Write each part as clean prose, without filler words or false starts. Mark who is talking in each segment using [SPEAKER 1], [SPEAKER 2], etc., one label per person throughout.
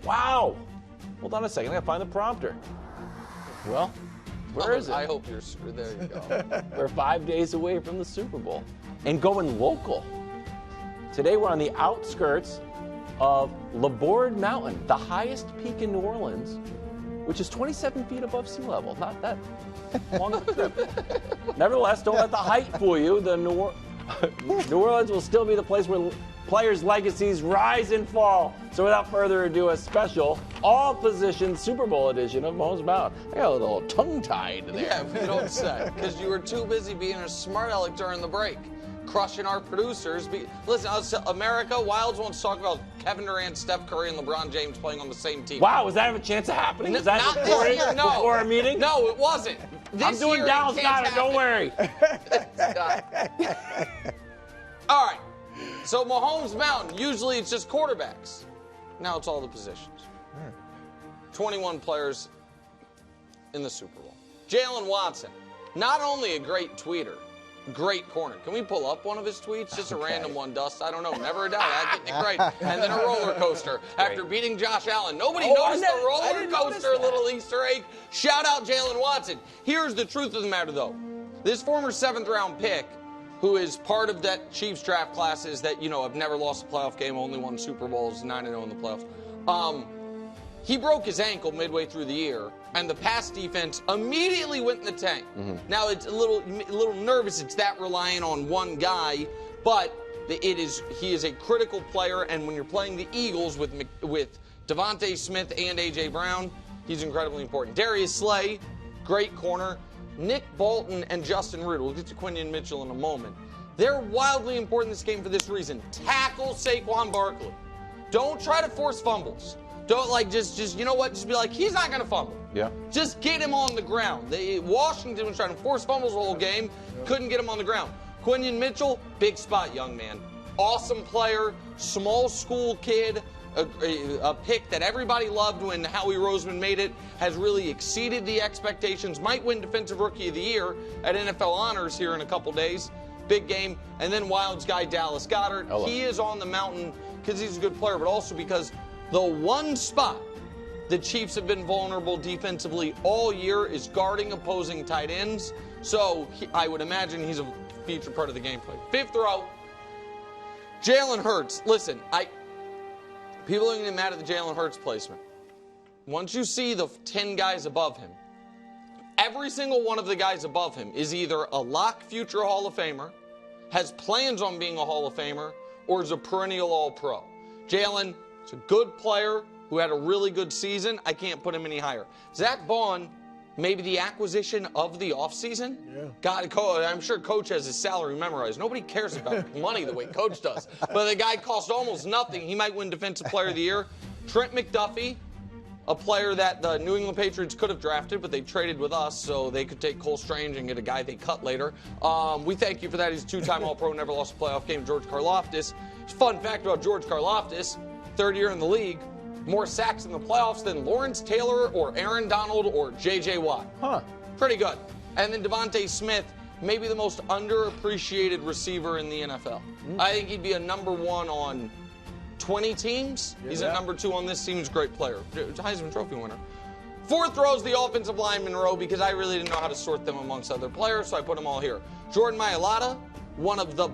[SPEAKER 1] Wow. Hold on a second. I gotta find the prompter. Well, where is it?
[SPEAKER 2] I hope you're there. You go.
[SPEAKER 1] We're 5 days away from the Super Bowl and going local. Today we're on the outskirts of Mahomes Mountain, the highest peak in New Orleans, which is 27 feet above sea level. Not that long of a trip. Nevertheless, don't let the height fool you. The New Orleans will still be the place where players' legacies rise and fall. So without further ado, a special all-position Super Bowl edition of Mahomes Mountain. I got a little tongue-tied there.
[SPEAKER 2] Yeah, we don't say, because you were too busy being a smart aleck during the break, crushing our producers. Listen, America, Wilds wants to talk about Kevin Durant, Steph Curry, and LeBron James playing on the same team.
[SPEAKER 1] Wow, was that have a chance of happening? Was that
[SPEAKER 2] not this year, no.
[SPEAKER 1] Before our meeting?
[SPEAKER 2] No, it wasn't.
[SPEAKER 1] I'm doing Dallas Goddard, don't worry.
[SPEAKER 2] All right. So Mahomes Mountain, usually it's just quarterbacks. Now it's all the positions. 21 players in the Super Bowl. Jalen Watson, not only a great tweeter, great corner. Can we pull up one of his tweets? Just a random one, Dust. I don't know. Never a doubt. I think great. And then a roller coaster after beating Josh Allen. Nobody noticed the roller coaster, little Easter egg. Shout out Jalen Watson. Here's the truth of the matter, though. This former 7th-round pick, who is part of that Chiefs draft classes that, have never lost a playoff game, only won Super Bowls, 9-0 in the playoffs. He broke his ankle midway through the year, and the pass defense immediately went in the tank. Now, it's a little nervous. It's that reliant on one guy, but he is a critical player, and when you're playing the Eagles with Devontae Smith and A.J. Brown, he's incredibly important. Darius Slay, great corner. Nick Bolton and Justin Root. We'll get to Quinyon Mitchell in a moment. They're wildly important in this game for this reason. Tackle Saquon Barkley. Don't try to force fumbles. Don't just you know what? Just be like, he's not going to fumble.
[SPEAKER 1] Yeah.
[SPEAKER 2] Just get him on the ground. Washington was trying to force fumbles the whole game. Couldn't get him on the ground. Quinyon Mitchell, big spot, young man. Awesome player, small school kid. A pick that everybody loved when Howie Roseman made it, has really exceeded the expectations, might win Defensive Rookie of the Year at NFL Honors here in a couple days. Big game. And then Wilds guy Dallas Goedert. He is on the mountain because he's a good player, but also because the one spot the Chiefs have been vulnerable defensively all year is guarding opposing tight ends. So I would imagine he's a feature part of the gameplay. 5th row, Jalen Hurts. Listen, people are going to get mad at the Jalen Hurts placement. Once you see the 10 guys above him, every single one of the guys above him is either a lock future Hall of Famer, has plans on being a Hall of Famer, or is a perennial All-Pro. Jalen is a good player who had a really good season. I can't put him any higher. Zach Bond, maybe the acquisition of the offseason. Yeah. God, I'm sure Coach has his salary memorized. Nobody cares about money the way Coach does. But the guy cost almost nothing. He might win Defensive Player of the Year. Trent McDuffie, a player that the New England Patriots could have drafted, but they traded with us so they could take Cole Strange and get a guy they cut later. We thank you for that. He's a 2-time All-Pro, never lost a playoff game. George Karlaftis. Fun fact about George Karlaftis, 3rd year in the league, more sacks in the playoffs than Lawrence Taylor or Aaron Donald or J.J. Watt. Pretty good. And then Devontae Smith, maybe the most underappreciated receiver in the NFL. I think he'd be a number 1 on 20 teams. He's a number 2 on this team. He's a great player. Heisman Trophy winner. 4th row is the offensive lineman row because I really didn't know how to sort them amongst other players, so I put them all here. Jordan Mailata, one of the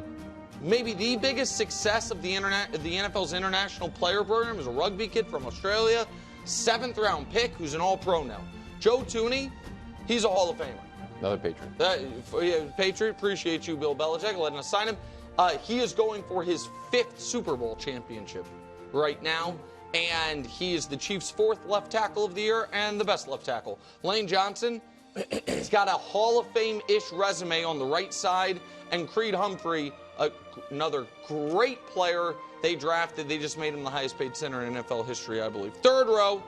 [SPEAKER 2] maybe the biggest success of the NFL's international player program, is a rugby kid from Australia, 7th-round pick who's an All-Pro now. Joe Tooney, he's a Hall of Famer.
[SPEAKER 1] Another Patriot.
[SPEAKER 2] Patriot, appreciate you, Bill Belichick, letting us sign him. He is going for his 5th Super Bowl championship right now, and he is the Chiefs' 4th left tackle of the year and the best left tackle. Lane Johnson, he's got a Hall of Fame-ish resume on the right side, and Creed Humphrey, another great player they drafted. They just made him the highest paid center in NFL history, I believe. 3rd row,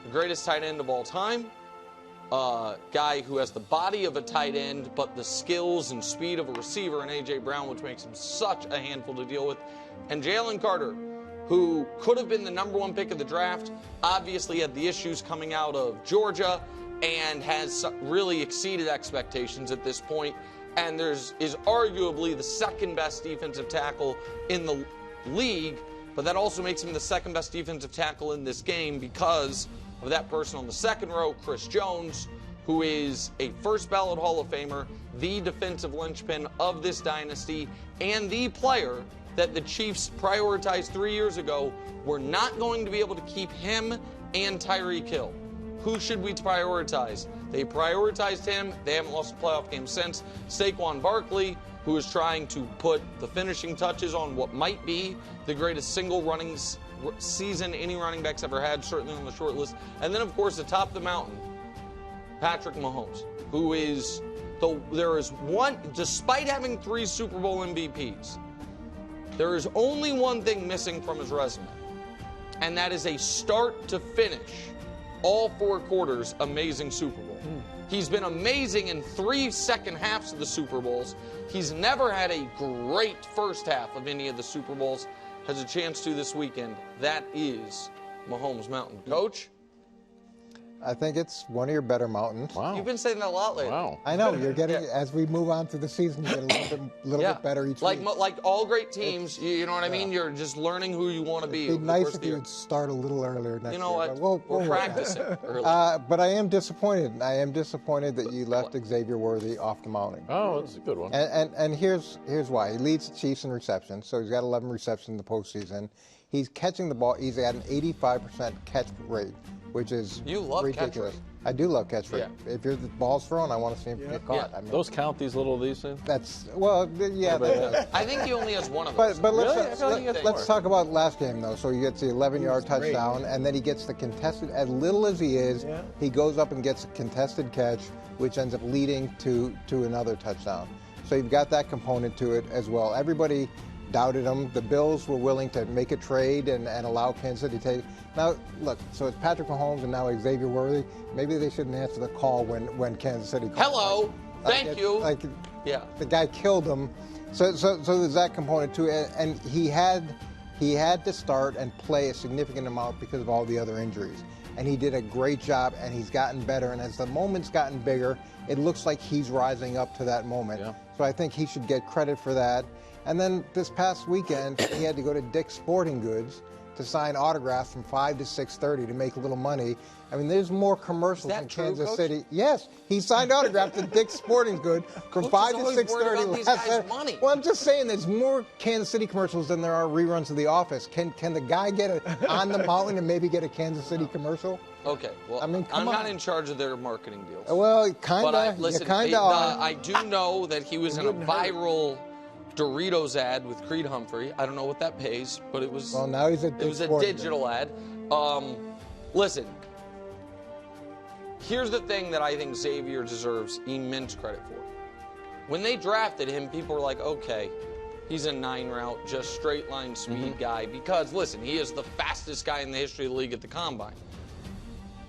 [SPEAKER 2] the greatest tight end of all time. Guy who has the body of a tight end, but the skills and speed of a receiver in A.J. Brown, which makes him such a handful to deal with. And Jalen Carter, who could have been the number 1 pick of the draft, obviously had the issues coming out of Georgia and has really exceeded expectations at this point. And is arguably the 2nd best defensive tackle in the league but that also makes him the second best defensive tackle in this game because of that person on the second row, Chris Jones, who is a first ballot Hall of Famer, the defensive linchpin of this dynasty, and the player that the Chiefs prioritized 3 years ago. We're not going to be able to keep him and Tyreek Hill. Who should we prioritize? They prioritized him. They haven't lost a playoff game since. Saquon Barkley, who is trying to put the finishing touches on what might be the greatest single running season any running back's ever had, certainly on the short list. And then, of course, atop the mountain, Patrick Mahomes, who is, there is one, despite having 3 Super Bowl MVPs, there is only one thing missing from his resume, and that is a start to finish, all 4 quarters, amazing Super Bowl. He's been amazing in 3 second halves of the Super Bowls. He's never had a great first half of any of the Super Bowls. Has a chance to this weekend. That is Mahomes Mountain. Coach?
[SPEAKER 3] I think it's one of your better mountains.
[SPEAKER 1] Wow.
[SPEAKER 2] You've been saying that a lot lately.
[SPEAKER 1] Wow.
[SPEAKER 3] I know, you're getting, as we move on through the season, you get a little bit better each week.
[SPEAKER 2] Like all great teams, you know what I mean? You're just learning who you want to be.
[SPEAKER 3] It'd be nice if you would start a little earlier next year.
[SPEAKER 2] You know what?
[SPEAKER 3] We'll
[SPEAKER 2] practice it early.
[SPEAKER 3] But I am disappointed. I am disappointed that you left Xavier Worthy off the mounting.
[SPEAKER 1] Oh, that's a good one.
[SPEAKER 3] And here's why. He leads the Chiefs in receptions, so he's got 11 receptions in the postseason. He's catching the ball. He's at an 85% catch rate, which is
[SPEAKER 2] You love
[SPEAKER 3] ridiculous.
[SPEAKER 2] catch rate.
[SPEAKER 3] I do love catch rate.
[SPEAKER 2] Yeah.
[SPEAKER 3] If the ball's thrown, I want to see him get caught.
[SPEAKER 2] Yeah.
[SPEAKER 3] I mean,
[SPEAKER 1] Those count, these things?
[SPEAKER 3] that's, well, yeah.
[SPEAKER 2] I think he only has one of those.
[SPEAKER 3] But
[SPEAKER 1] Really? I feel like he gets
[SPEAKER 3] let's
[SPEAKER 1] more.
[SPEAKER 3] talk about last game, though. So he gets the 11-yard touchdown, and then he gets the contested, as little as he is, he goes up and gets a contested catch, which ends up leading to another touchdown. So you've got that component to it as well. Everybody doubted him. The Bills were willing to make a trade and allow Kansas City to take. Now, look, so it's Patrick Mahomes and now Xavier Worthy. Maybe they shouldn't answer the call when Kansas City called.
[SPEAKER 2] Hello. Thank you.
[SPEAKER 3] The guy killed him. So there's that component to it. And he had to start and play a significant amount because of all the other injuries. And he did a great job, and he's gotten better. And as the moment's gotten bigger, it looks like he's rising up to that moment.
[SPEAKER 1] Yeah.
[SPEAKER 3] So I think he should get credit for that. And then this past weekend, he had to go to Dick's Sporting Goods to sign autographs from 5 to 6:30 to make a little money. I mean, there's more commercials in Kansas City. Yes, he signed autographs at Dick's Sporting Goods from 5 to 6:30 last night. Well, I'm just saying, there's more Kansas City commercials than there are reruns of The Office. Can the guy get on the mountain and maybe get a Kansas City commercial?
[SPEAKER 2] Okay, well,
[SPEAKER 3] I mean,
[SPEAKER 2] I'm not in charge of their marketing deals.
[SPEAKER 3] Well, kind
[SPEAKER 2] But
[SPEAKER 3] of.
[SPEAKER 2] listen, I do know that he was in a viral Doritos ad with Creed Humphrey. I don't know what that pays, but it was.
[SPEAKER 3] Well, now he's
[SPEAKER 2] it was a digital ad. Listen, here's the thing that I think Xavier deserves immense credit for. When they drafted him, people were like, okay, he's a 9 route, just straight line speed guy. Because, listen, he is the fastest guy in the history of the league at the combine.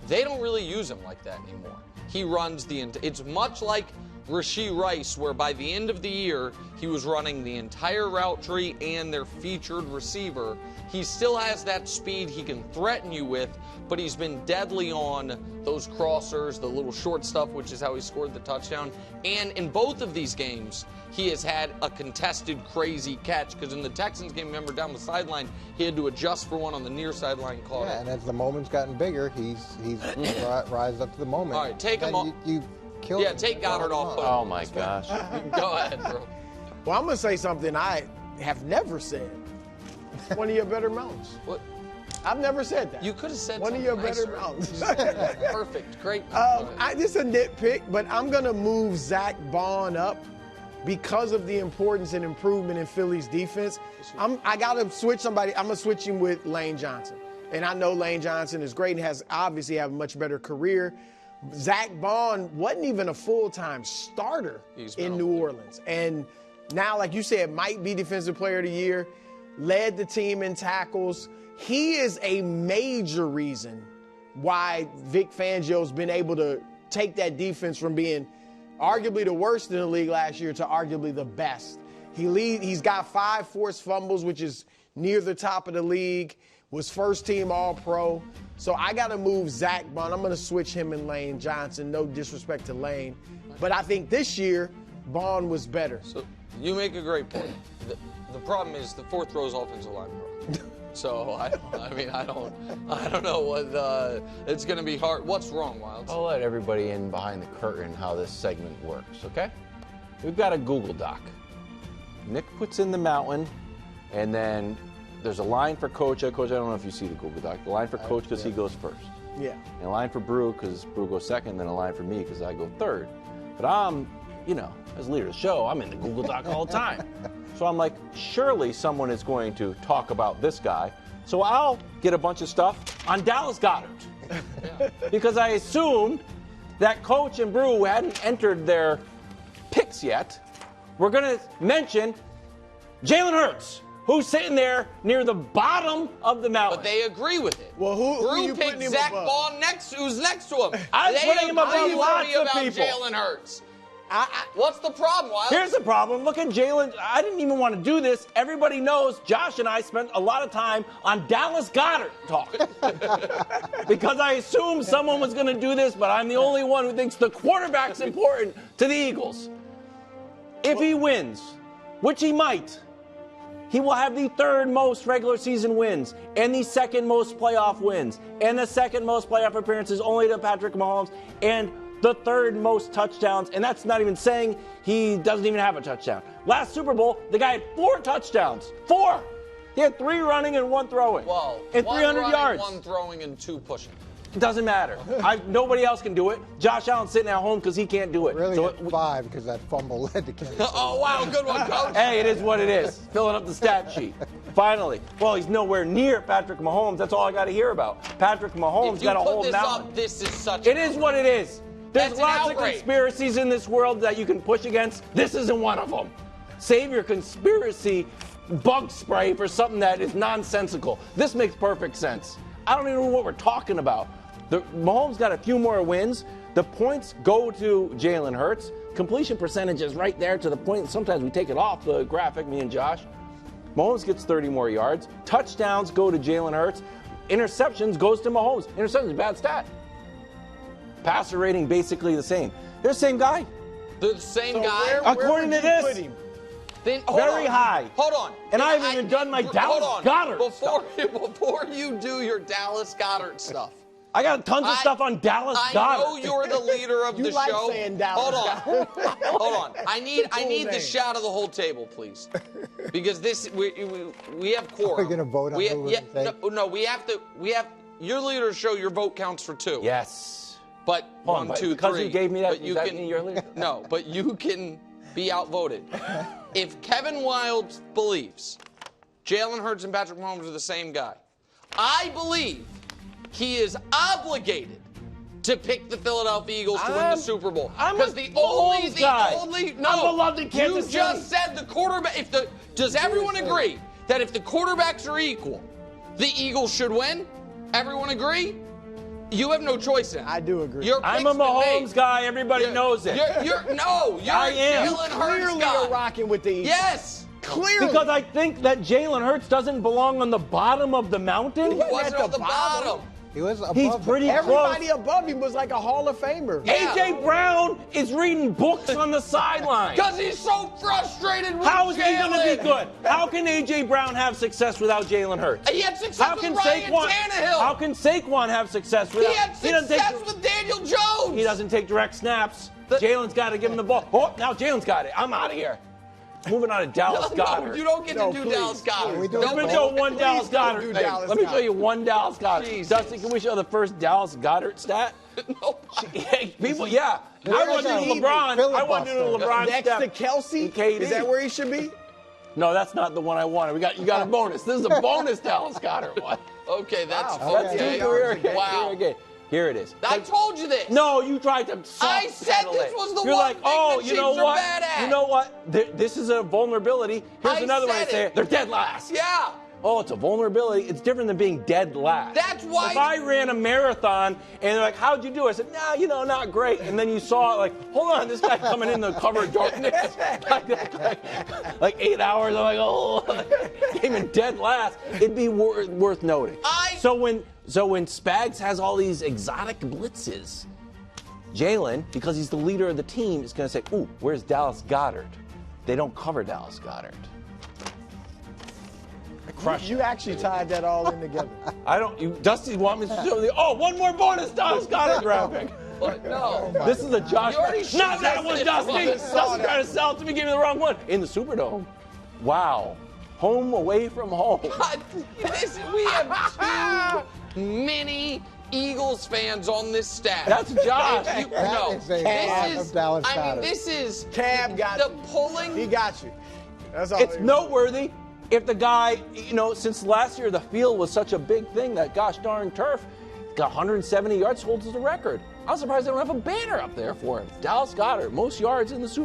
[SPEAKER 2] They don't really use him like that anymore. He runs it's much like Rashee Rice, where by the end of the year, he was running the entire route tree and their featured receiver. He still has that speed he can threaten you with, but he's been deadly on those crossers, the little short stuff, which is how he scored the touchdown. And in both of these games, he has had a contested crazy catch, because in the Texans game, remember, down the sideline, he had to adjust for one on the near sideline caught.
[SPEAKER 3] Yeah, and as the moment's gotten bigger, he's rised up to the moment.
[SPEAKER 2] All right, take him off.
[SPEAKER 3] Yeah,
[SPEAKER 2] take Goddard off.
[SPEAKER 1] Oh, my gosh.
[SPEAKER 2] Go ahead, bro.
[SPEAKER 4] Well, I'm going to say something I have never said. One of your better mountains.
[SPEAKER 2] What?
[SPEAKER 4] I've never said that.
[SPEAKER 2] You could have said
[SPEAKER 4] one of your better mountains.
[SPEAKER 2] Perfect. Great.
[SPEAKER 4] This is a nitpick, but I'm going to move Zach Bond up because of the importance and improvement in Philly's defense. I got to switch somebody. I'm going to switch him with Lane Johnson. And I know Lane Johnson is great and has obviously have a much better career. Zach Bond wasn't even a full-time starter in New Orleans. And now, like you said, might be Defensive Player of the Year, led the team in tackles. He is a major reason why Vic Fangio's been able to take that defense from being arguably the worst in the league last year to arguably the best. He's got 5 forced fumbles, which is near the top of the league, was first-team All-Pro. So I got to move Zach Bond. I'm going to switch him and Lane Johnson. No disrespect to Lane. But I think this year, Bond was better.
[SPEAKER 2] So you make a great point. The problem is the fourth row's offensive line. So I don't know what it's going to be hard. What's wrong, Wilds?
[SPEAKER 1] I'll let everybody in behind the curtain how this segment works, okay? We've got a Google Doc. Nick puts in the mountain, and then there's a line for Coach. Coach, I don't know if you see the Google Doc. The line for Coach because he goes first.
[SPEAKER 4] Yeah.
[SPEAKER 1] And a line for Brew because Brew goes second, then a line for me because I go third. But I'm, as leader of the show, I'm in the Google Doc all the time. So I'm like, surely someone is going to talk about this guy. So I'll get a bunch of stuff on Dallas Goedert. Because I assumed that Coach and Brew hadn't entered their picks yet. We're going to mention Jalen Hurts, who's sitting there near the bottom of the mountain.
[SPEAKER 2] But they agree with it.
[SPEAKER 4] Well, who you
[SPEAKER 2] picked
[SPEAKER 4] putting him
[SPEAKER 2] Zach
[SPEAKER 4] above?
[SPEAKER 2] Bond who's next to him.
[SPEAKER 1] I'm putting him above lots of people.
[SPEAKER 2] Jalen Hurts. What's the problem, Wild?
[SPEAKER 1] Here's the problem. Look at Jalen. I didn't even want to do this. Everybody knows Josh and I spent a lot of time on Dallas Goedert talk. Because I assumed someone was going to do this, but I'm the only one who thinks the quarterback's important to the Eagles. If he wins, which he might, he will have the third most regular season wins and the second most playoff wins and the second most playoff appearances only to Patrick Mahomes and the third most touchdowns, and that's not even saying he doesn't even have a touchdown. Last Super Bowl, the guy had 4 touchdowns. 4! He had 3 running and 1 throwing.
[SPEAKER 2] Well,
[SPEAKER 1] and 300
[SPEAKER 2] 1 running,
[SPEAKER 1] yards.
[SPEAKER 2] 1 throwing, and 2 pushing.
[SPEAKER 1] It doesn't matter. Nobody else can do it. Josh Allen's sitting at home because he can't do it.
[SPEAKER 3] Really,
[SPEAKER 1] So
[SPEAKER 3] at 5 because that fumble led to Kansas City.
[SPEAKER 2] Oh, wow, good one, Coach.
[SPEAKER 1] Hey, it is what it is. Filling up the stat sheet. Finally. Well, he's nowhere near Patrick Mahomes. That's all I got to hear about. Patrick Mahomes got a whole mountain.
[SPEAKER 2] This is such
[SPEAKER 1] It is what it is. There's
[SPEAKER 2] That's
[SPEAKER 1] lots
[SPEAKER 2] an
[SPEAKER 1] of
[SPEAKER 2] outrage.
[SPEAKER 1] conspiracies in this world that you can push against. This isn't one of them. Save your conspiracy bug spray for something that is nonsensical. This makes perfect sense. I don't even know what we're talking about. Mahomes got a few more wins. The points go to Jalen Hurts. Completion percentage is right there to the point. Sometimes we take it off the graphic, me and Josh. Mahomes gets 30 more yards. Touchdowns go to Jalen Hurts. Interceptions goes to Mahomes. Interceptions is a bad stat. Passer rating basically the same. They're the same guy.
[SPEAKER 2] The same
[SPEAKER 4] So
[SPEAKER 2] guy.
[SPEAKER 1] According to this.
[SPEAKER 4] Put him?
[SPEAKER 2] Then,
[SPEAKER 1] Very high.
[SPEAKER 2] Hold on.
[SPEAKER 1] And I haven't even done my Dallas Goedert
[SPEAKER 2] Before you do your Dallas Goedert stuff.
[SPEAKER 1] I got tons of stuff on Dallas Goedert.
[SPEAKER 2] I know you're the leader of
[SPEAKER 4] You
[SPEAKER 2] the
[SPEAKER 4] like
[SPEAKER 2] show.
[SPEAKER 4] saying Dallas
[SPEAKER 2] Hold on. I need the
[SPEAKER 4] name.
[SPEAKER 2] shout of the whole table, please, because we have quorum.
[SPEAKER 3] Are we gonna vote on who we're gonna take?
[SPEAKER 2] No, we have your leader of the show. Your vote counts for 2.
[SPEAKER 1] Yes.
[SPEAKER 2] But
[SPEAKER 1] Hold on,
[SPEAKER 2] 1, 2, 3.
[SPEAKER 1] because you gave me that,
[SPEAKER 2] But you
[SPEAKER 1] does that
[SPEAKER 2] can,
[SPEAKER 1] mean you're leader?
[SPEAKER 2] No, but you can be outvoted. If Kevin Wildes believes Jalen Hurts and Patrick Mahomes are the same guy, I believe he is obligated to pick the Philadelphia Eagles to win the Super Bowl.
[SPEAKER 1] Because
[SPEAKER 2] the only
[SPEAKER 1] I'm beloved in Kansas
[SPEAKER 2] you just
[SPEAKER 1] City.
[SPEAKER 2] said the quarterback. Does everyone agree that if the quarterbacks are equal, the Eagles should win? Everyone agree? You have no choice in it.
[SPEAKER 4] I do agree.
[SPEAKER 1] I'm a Mahomes guy. Everybody knows it.
[SPEAKER 2] You're
[SPEAKER 1] I
[SPEAKER 2] a
[SPEAKER 1] am.
[SPEAKER 2] Jalen Hurts
[SPEAKER 4] Clearly
[SPEAKER 2] guy.
[SPEAKER 4] are rocking with the Eagles.
[SPEAKER 2] Yes.
[SPEAKER 4] Clearly.
[SPEAKER 1] Because I think that Jalen Hurts doesn't belong on the bottom of the mountain.
[SPEAKER 2] He wasn't
[SPEAKER 4] at
[SPEAKER 2] on
[SPEAKER 4] the
[SPEAKER 2] the bottom.
[SPEAKER 3] He was above
[SPEAKER 1] He's
[SPEAKER 3] the-
[SPEAKER 1] pretty
[SPEAKER 4] Everybody
[SPEAKER 1] close.
[SPEAKER 4] above him was like a Hall of Famer.
[SPEAKER 2] Yeah.
[SPEAKER 1] A.J. Brown is reading books on the sideline.
[SPEAKER 2] Because he's so frustrated with
[SPEAKER 1] How is he going to
[SPEAKER 2] Jalen.
[SPEAKER 1] be good? How can A.J. Brown have success without Jalen Hurts?
[SPEAKER 2] He had success
[SPEAKER 1] How
[SPEAKER 2] with
[SPEAKER 1] can
[SPEAKER 2] Ryan
[SPEAKER 1] Saquon?
[SPEAKER 2] Tannehill.
[SPEAKER 1] How can Saquon have success without?
[SPEAKER 2] He had
[SPEAKER 1] doesn't take-
[SPEAKER 2] success with Daniel Jones.
[SPEAKER 1] He doesn't take direct snaps. Jalen's got to give him the ball. Oh, now Jalen's got it. I'm out of here. Moving on to Dallas Goedert.
[SPEAKER 2] No, you don't get to do
[SPEAKER 4] please.
[SPEAKER 2] Dallas Goedert.
[SPEAKER 3] we do
[SPEAKER 1] Let me
[SPEAKER 3] Don't
[SPEAKER 1] show one
[SPEAKER 4] please
[SPEAKER 1] Dallas
[SPEAKER 4] don't
[SPEAKER 1] Goedert
[SPEAKER 4] do
[SPEAKER 1] thing.
[SPEAKER 4] Dallas
[SPEAKER 1] Let me show
[SPEAKER 4] Goedert.
[SPEAKER 1] you one Dallas Goedert.
[SPEAKER 2] Jesus.
[SPEAKER 1] Dustin, can we show the first Dallas Goedert stat?
[SPEAKER 2] No.
[SPEAKER 1] Hey, people, yeah. I want to do
[SPEAKER 3] like a
[SPEAKER 1] LeBron. I want to do the
[SPEAKER 3] filibuster.
[SPEAKER 1] LeBron
[SPEAKER 4] Next
[SPEAKER 1] step.
[SPEAKER 4] to Kelsey?
[SPEAKER 1] KD.
[SPEAKER 4] Is that where he should be?
[SPEAKER 1] No, that's not the one I wanted. You got a bonus. This is a bonus Dallas Goedert one.
[SPEAKER 2] Okay, that's
[SPEAKER 3] Wow.
[SPEAKER 1] That's
[SPEAKER 3] Okay.
[SPEAKER 2] Wow.
[SPEAKER 1] Here it is.
[SPEAKER 2] I told you this.
[SPEAKER 1] No, you tried to
[SPEAKER 2] I said
[SPEAKER 1] soft-pedal
[SPEAKER 2] this
[SPEAKER 1] it.
[SPEAKER 2] was the
[SPEAKER 1] You're
[SPEAKER 2] one
[SPEAKER 1] like,
[SPEAKER 2] thing
[SPEAKER 1] oh,
[SPEAKER 2] the
[SPEAKER 1] you know
[SPEAKER 2] Chiefs are
[SPEAKER 1] what?
[SPEAKER 2] bad at.
[SPEAKER 1] You know what? This is a vulnerability. Here's
[SPEAKER 2] I
[SPEAKER 1] another way to
[SPEAKER 2] said
[SPEAKER 1] say
[SPEAKER 2] it.
[SPEAKER 1] it. They're dead last.
[SPEAKER 2] Yeah.
[SPEAKER 1] Oh, it's a vulnerability. It's different than being dead last.
[SPEAKER 2] That's why-
[SPEAKER 1] If I ran a marathon and they're like, how'd you do? I said, nah, not great. And then you saw it like, hold on, this guy coming in the cover of darkness. like 8 hours. I'm like, oh, came in dead last. It'd be worth noting. So when Spags has all these exotic blitzes, Jalen, because he's the leader of the team, is going to say, ooh, where's Dallas Goedert? They don't cover Dallas Goedert. crush
[SPEAKER 4] You actually tied that all in together.
[SPEAKER 1] I don't. Dusty want me to show the. Oh, one more bonus Dallas Goedert graphic.
[SPEAKER 2] But no.
[SPEAKER 1] This is a Josh.
[SPEAKER 2] You already
[SPEAKER 1] Not that one, Dusty.
[SPEAKER 2] Dusty
[SPEAKER 1] Dusty trying to sell it to me. Give me the wrong one. In the Superdome. Wow. Home away from home.
[SPEAKER 2] We have too many Eagles fans on this staff.
[SPEAKER 1] That's Josh.
[SPEAKER 2] This is
[SPEAKER 4] Cab got
[SPEAKER 2] the
[SPEAKER 4] you.
[SPEAKER 2] pulling.
[SPEAKER 4] He got you. That's all.
[SPEAKER 1] It's noteworthy. If the guy, since last year the field was such a big thing, that gosh darn turf, got 170 yards, holds the record. I'm surprised they don't have a banner up there for him. Dallas Goedert, most yards in the Super Bowl.